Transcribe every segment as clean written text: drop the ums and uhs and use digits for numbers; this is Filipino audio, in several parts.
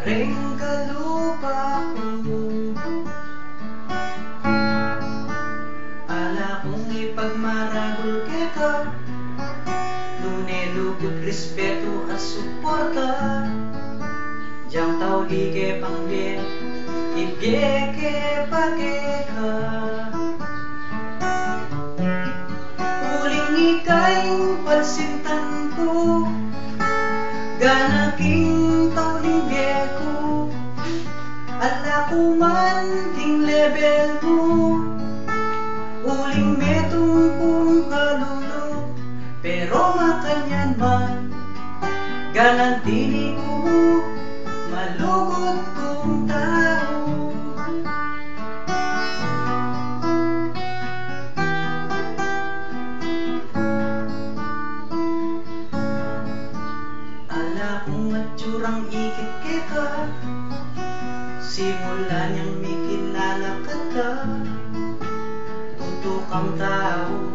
Kareng kalupa ko, ala kong ipagmaragol kita, lunelugod respeto at suporta. Diang tao lige panggil, ibiyeke pakeka. Uling ikay palsintan ko, ganaking taulige ko. Ala ko man ting level mo, uling metong kong kalulu. Pero makanyan man, galantini ko, malugod kong tao. Ala kong matsurang ikit kita, simula niyang may kilala ka. Uto kang tao,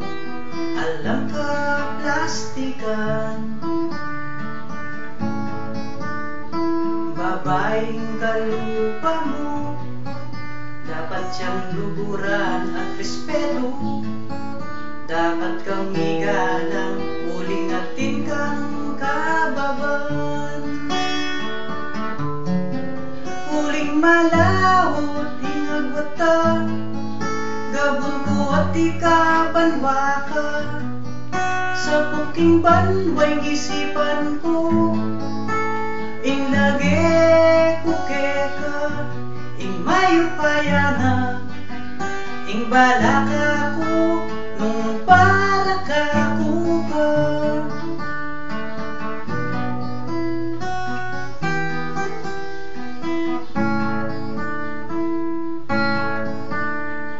alam ka plastikan. Babaeng kalupa mo, dapat siyang luburan at respeto. Dapat kang igalang, uling atin kang kababan. Uling malawot, ingagwata, gabon ko at ikabanwa ka. Sa puking banway gisipan ko, inlage kukeka, ing mayo payana, ing balaka ko, nung balaka ko ka.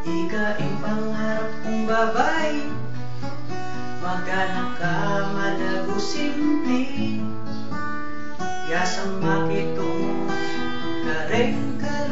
Ika ing pangarap kong babay, maganak ka malago simple. Yasang makitong kareng ka